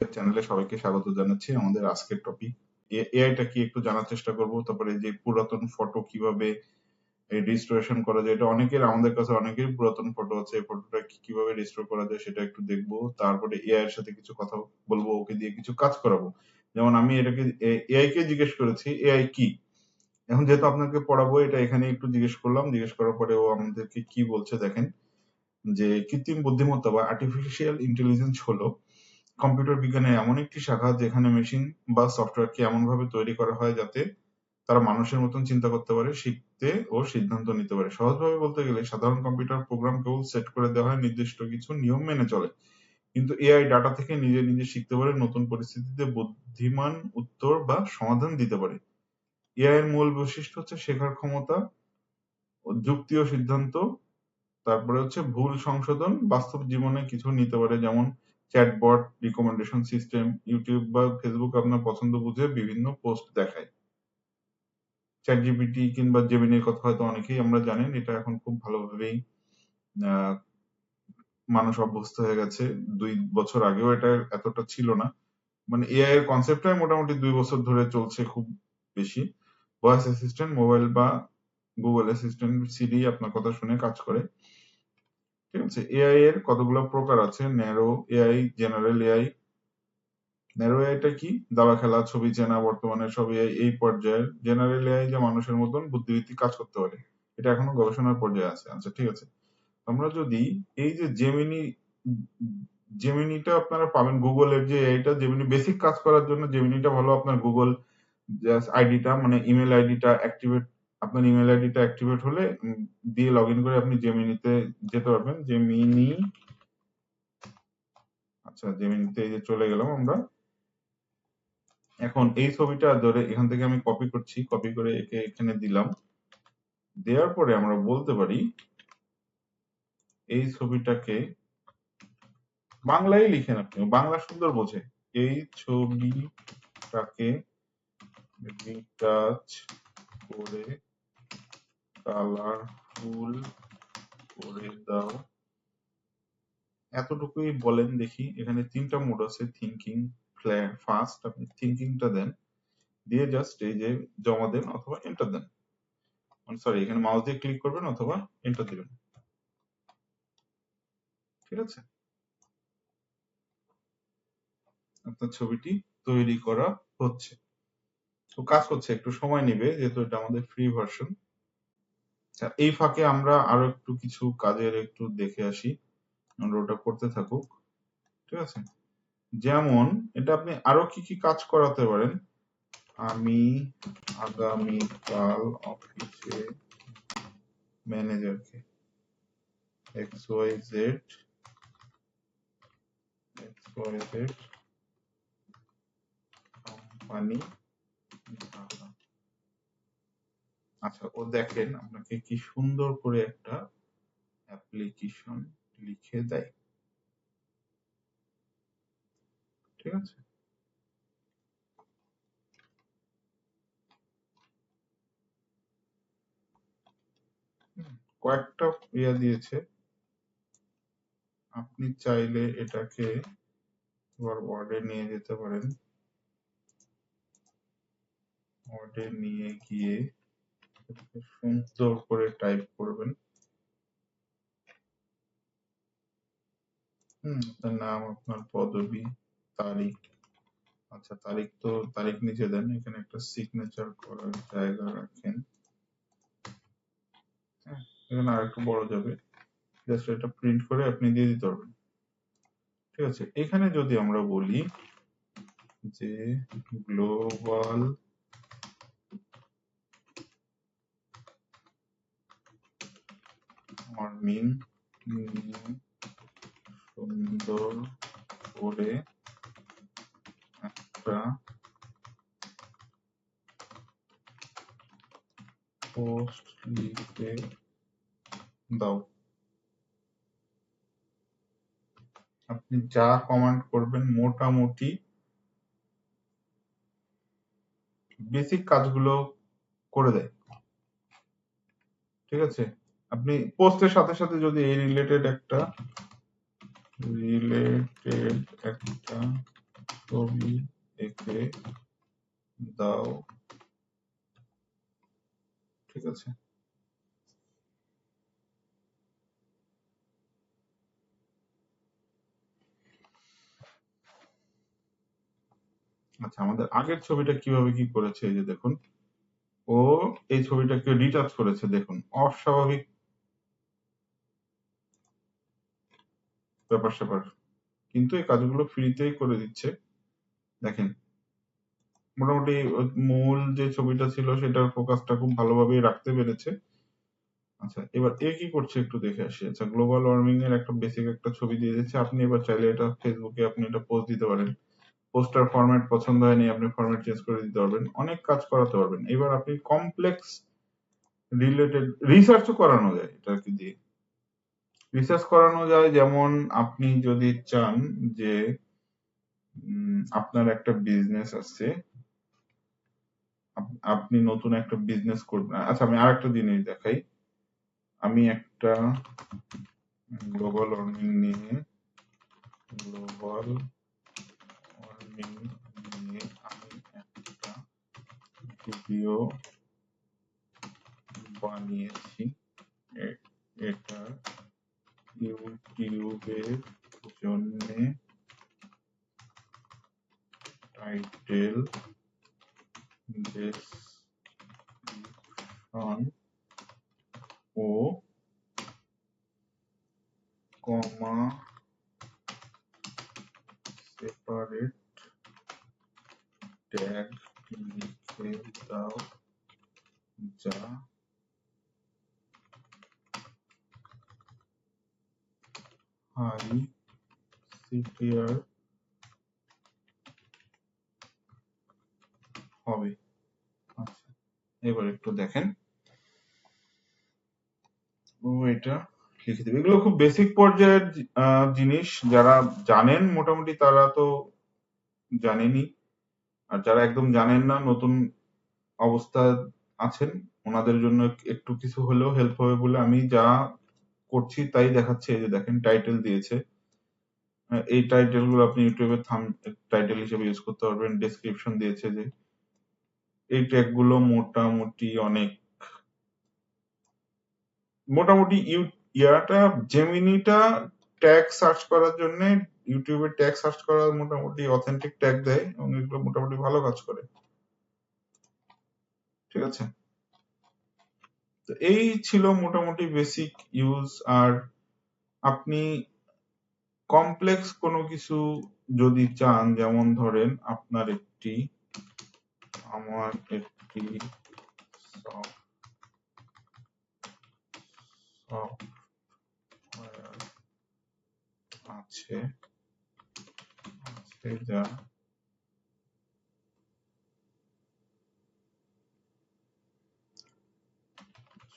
চ্যানেলে সবাইকে স্বাগত জানাচ্ছি। আমাদের আজকের টপিক এআইটা কি একটু জানার চেষ্টা করব। তারপরে যে পুরাতন ফটো কিভাবে রিস্টোরেশন করা যায়, এটা আমাদের কাছে অনেকেরই পুরাতন ফটো আছে, এই ফটোটা কিভাবে রিস্টোর করা যায় সেটা একটু দেখবো। তারপরে এআই এর সাথে কিছু কথা বলবো, ওকে দিয়ে কিছু কাজ করাবো। যেমন আমি এটাকে এআই কে জিজ্ঞেস করেছি এআই কি। এখন যেহেতু আপনাকে পড়াবো, এটা এখানে একটু জিজ্ঞেস করলাম, জিজ্ঞেস করার পরে ও আমাদেরকে কি বলছে দেখেন, যে কৃত্রিম বুদ্ধিমত্তা বা আর্টিফিশিয়াল ইন্টেলিজেন্স হলো কম্পিউটার বিজ্ঞানের এমন একটি শাখা যেখানে মেশিন বা সফটওয়্যারকে এমনভাবে তৈরি করা হয় যাতে তারা মানুষের মতন চিন্তা করতে পারে, শিখতে ও সিদ্ধান্ত নিতে পারে। সহজভাবে বলতে গেলে সাধারণ কম্পিউটার প্রোগ্রাম কেবল সেট করে দেওয়া হয়, নির্দিষ্ট কিছু নিয়ম মেনে চলে। কিন্তু এআই ডাটা থেকে নিজে নিজে শিখতে পারে, নতুন পরিস্থিতিতে বুদ্ধিমান উত্তর বা সমাধান দিতে পারে। এআই এর মূল বৈশিষ্ট্য হচ্ছে শেখার ক্ষমতা, যুক্তি ও সিদ্ধান্ত। তারপরে হচ্ছে ভুল সংশোধন, বাস্তব জীবনে কিছু নিতে পারে, যেমন চ্যাটবট, রিকমেন্ডেশন সিস্টেম, ইউটিউব বা ফেসবুক আপনার পছন্দ বুঝে বিভিন্ন পোস্ট দেখায়। চ্যাট জিপিটি কিংবা জেমিনির কথা হয়তো অনেকেই আমরা জানেন, এটা এখন খুব ভালোভাবেই আহ, মানুষ অভ্যস্ত হয়ে গেছে। 2 বছর আগেও এটা এতটা ছিল না। মানে এআই এর কনসেপ্টটাই মোটামুটি 2 বছর ধরে চলছে খুব বেশি। ভয়েস অ্যাসিস্ট্যান্ট, মোবাইল বা গুগল অ্যাসিস্ট্যান্ট, সিরি আপনার কথা শুনে কাজ করে। ঠিক আছে, এআই এর কতগুলো প্রকার আছে: narrow AI, general AI. Narrow এআইটা কি? দাবা খেলা, ছবি চেনা, বর্তমানে সব এআই এই পর্যায়ের। জেনারেল এআই যা মানুষের মতন বুদ্ধিবৃত্তিক কাজ করতে পারে, এটা এখনো গবেষণার পর্যায়ে আছে। আচ্ছা ঠিক আছে, আমরা যদি এই যে জেমিনিটা আপনারা পাবেন গুগলের যে এআইটা, জেমিনি বেসিক কাজ করার জন্য জেমিনিটা ভালো। আপনার গুগল আইডিটা মানে ইমেল আইডিটা অ্যাক্টিভেট, আপনার ইমেল আইডিটা অ্যাক্টিভেট হলে দিয়ে লগ ইন করে আপনি জেমিনিতে যেতে পারবেন। জেমিনি, আচ্ছা জেমিনিতে এই যে চলে গেলাম আমরা। এখন এই ছবিটা ধরে এখান থেকে আমি কপি করছি, কপি করে একে এখানে দিলাম। দেওয়ার পরে আমরা বলতে পারি এই ছবিটাকে বাংলায় লিখেন, আপনি বাংলা সুন্দর বোঝে। এই ছবিটাকে রিটাচ করে কালারফুল করে দাও। এতটুকুই বলেন দেখি। এখানে 3টা মোড আছে, থিঙ্কিং, ফাস্ট। আপনি থিঙ্কিংটা দেন, দিয়ে জাস্ট এই যে জমা দেন অথবা এন্টার দেন। সরি, এখানে মাউস দিয়ে ক্লিক করবেন অথবা এন্টার দিবেন। ঠিক আছে, আপনার ছবিটি তৈরি করা হচ্ছে। তো কাজ করছে, একটু সময় নেবে যেহেতু এটা আমাদের ফ্রি ভার্সন। এই ফাঁকে আমরা আরো একটু কিছু কাজের একটু দেখে আসি, আমরা ওটা করতে থাকুক। ঠিক আছে, যেমন এটা আপনি আরো কি কি কাজ করাতে পারেন। আমি আগামীকাল অফিসে ম্যানেজারকে XYZ কোম্পানি। আচ্ছা, ও দেখেন আপনাকে কি সুন্দর করে একটা অ্যাপ্লিকেশন লিখে দেয়। ঠিক আছে, কয়েকটা দিয়েছে। আপনি চাইলে এটাকে এবার ওয়ার্ডে নিয়ে যেতে পারেন। ওয়ার্ডে নিয়ে গিয়ে সুন্দর করে টাইপ করবেন। আপনার নাম, আপনার পদবি, তারিখ। আচ্ছা, তারিখ নিচে দেন, এখানে একটা সিগনেচার করার জায়গা রাখেন। হ্যাঁ, এখানে আর একটু বড় যাবে, জাস্ট এটা প্রিন্ট করে আপনি দিয়ে দিতে পারবেন। ঠিক আছে, এখানে যদি আমরা বলি যে গ্লোবাল ওয়ার্মিং নিয়ে সুন্দর করে একটা পোস্ট লিখে দাও। আপনি যা কমান্ড করবেন মোটামুটি বেসিক কাজগুলো করে দেয়। ঠিক আছে, আপনি পোস্টের সাথে সাথে যদি এই রিলেটেড একটা ছবি এঁকে দাও, ঠিক আছে। আচ্ছা, আমাদের আগের ছবিটা কিভাবে কি করেছে, এই যে দেখুন, ও এই ছবিটাকে রিটাচ করেছে, দেখুন অস্বাভাবিক ব্যাপার স্যাপার, কিন্তু এই কাজগুলো ফ্রিতেই করে দিচ্ছে। দেখেন, মোটামুটি মূল যে ছবিটা ছিল সেটার ফোকাসটা খুব ভালোভাবেই রাখতে পেরেছে। আচ্ছা, এবার এ কি করছে একটু দেখে আসি। আচ্ছা, গ্লোবাল ওয়ার্মিং এর একটা বেসিক একটা ছবি দিয়ে দিচ্ছে। আপনি এবার চাইলে এটা ফেসবুকে আপনি এটা পোস্ট দিতে পারেন। পোস্টার ফরম্যাট পছন্দ হয়নি, আপনি ফরম্যাট চেঞ্জ করে দিতে পারবেন, অনেক কাজ করাতে পারবেন। এবার আপনি কমপ্লেক্স রিলেটেড রিসার্চও করানো যায় এটাকে দিয়ে। রিসার্চ করানো যায়, যেমন আপনি যদি চান যে আপনার একটা বিজনেস আছে, আপনি নতুন একটা বিজনেস করবেন। আচ্ছা, আমি আরেকটা জিনিস দেখাই। আমি একটা গ্লোবাল ওয়ার্মিং নিয়ে আমি একটা ভিডিও বানিয়েছি। এটা ইউটিউবের জন্য টাইটেল, ডেসক্রিপশন ও কমা সেপারেট ট্যাগ লিখে দাও, যা হাই সিটিয়ার হবে। আচ্ছা, এবার একটু দেখেন, ও এটা লিখে দেবে। এগুলো খুব বেসিক পর্যায়ের জিনিস। যারা জানেন মোটামুটি তারা তো জানেনই, আর যারা একদম জানেন না, নতুন অবস্থায় আছেন, ওনাদের জন্য একটু কিছু হলেও হেল্প হবে বলে আমি যা করছি তাই দেখাচ্ছি। এই যে দেখেন, টাইটেল দিয়েছে। এই টাইটেল গুলো আপনি ইউটিউবে থাম টাইটেল হিসেবে ইউজ করতে পারবেন। ডেসক্রিপশন দিয়েছে যে এই ট্যাগ গুলো মোটামুটি ইয়াটা জেমিনিটা ট্যাগ সার্চ করার জন্য, ইউটিউবে ট্যাগ সার্চ করার মোটামুটি অথেন্টিক ট্যাগ দেয় এবং এগুলো মোটামুটি ভালো কাজ করে, ঠিক আছে। তো এই ছিল মোটামুটি বেসিক ইউজ। আর আপনি কমপ্লেক্স কোনো কিছু যদি চান, যেমন ধরেন আমার একটি সফটওয়্যার আছে যা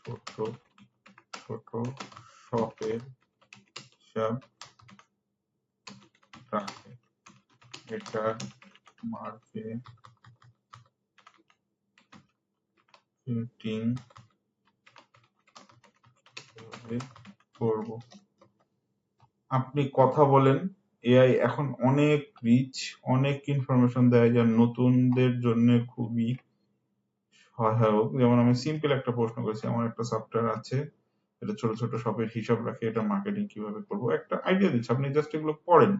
ছোট ছোট শপের হিসাব রাখে, এটার মার্কেটিং কিভাবে করব। আপনি কথা বলেন, এআই এখন অনেক রিচ, অনেক ইনফরমেশন দেয় যা নতুনদের জন্য খুবই সহায়ক। যেমন আমি সিম্পল একটা প্রশ্ন করেছি, আমার একটা সফটওয়্যার আছে, এটা ছোট ছোট শপের হিসাব রাখে, এটা মার্কেটিং কিভাবে করব, একটা আইডিয়া দিচ্ছে। আপনি জাস্ট এগুলো পড়েন,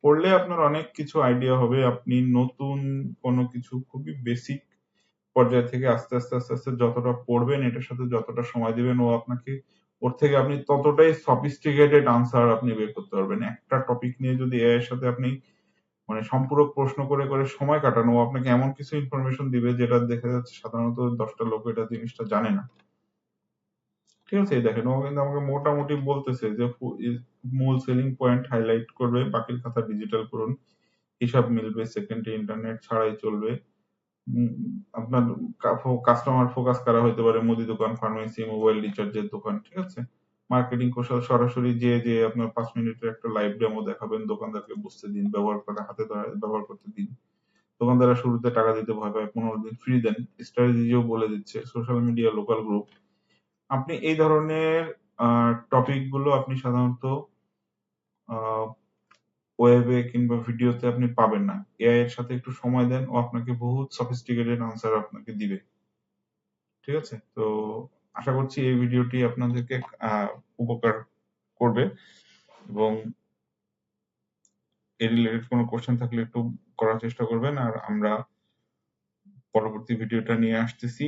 পড়লে আপনার অনেক কিছু আইডিয়া হবে। আপনি নতুন কোনো কিছু খুবই বেসিক পর্যায় থেকে আস্তে আস্তে আস্তে আস্তে যতটা পড়বেন, এটার সাথে যতটা সময় দিবেন, ও আপনাকে ওর থেকে আপনি ততটাই সফিস্টিকেটেড আনসার আপনি বের করতে পারবেন। একটা টপিক নিয়ে যদি এআই এর সাথে আপনি মানে সম্পূরক প্রশ্ন করে করে সময় কাটানো, ও আপনাকে এমন কিছু ইনফরমেশন দিবে যেটা দেখা যাচ্ছে সাধারণত 10টা লোক এটা জিনিসটা জানে না, ঠিক আছে। এই দেখেন, ও কিন্তু আমাকে মোটামুটি বলতেছে যে মূল সেলিং পয়েন্ট হাইলাইট করবে, বাকির কথা ডিজিটাল করুন, হিসাব মিলবে, সেকেন্ডারি ইন্টারনেট ছাড়াই চলবে। উম, আপনার কাস্টমার ফোকাস করা হতে পারে, মুদি দোকান, ফার্মেসি, মোবাইল রিচার্জের দোকান, ঠিক আছে। মার্কেটিং কৌশল, সরাসরি যে আপনার 5 মিনিটের একটা লাইভ ডেমো দেখাবেন, দোকানদারকে বুঝতে দিন, ব্যবহার করে হাতে ধরে ব্যবহার করতে দিন। দোকানদাররা শুরুতে টাকা দিতে ভয় পায়, 15 দিন ফ্রি দেন। স্ট্র্যাটেজিও বলে দিচ্ছে, সোশ্যাল মিডিয়া, লোকাল গ্রুপ। আপনি এই ধরনের টপিক গুলো আপনি সাধারণত ওয়েবে কিংবা ভিডিওতে আপনি পাবেন না। এআই এর সাথে একটু সময় দেন, ও আপনাকে বহুত সফিস্টিকেটেড আনসার আপনাকে দিবে। ঠিক আছে? তো আশা করছি এই ভিডিওটি আপনাদেরকে উপকার করবে, এবং এই রিলেটেড কোনো কোশ্চেন থাকলে একটু করার চেষ্টা করবেন। আর আমরা পরবর্তী ভিডিওটা নিয়ে আসতেছি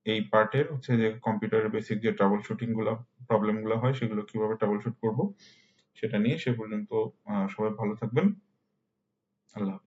এই পার্টের, হচ্ছে যে কম্পিউটারের বেসিক যে ট্রাবল শুটিং গুলা, প্রবলেম গুলা হয় সেগুলো কিভাবে ট্রাবল শুট করবো সেটা নিয়ে। সে পর্যন্ত সবাই ভালো থাকবেন। আল্লাহ হাফেজ।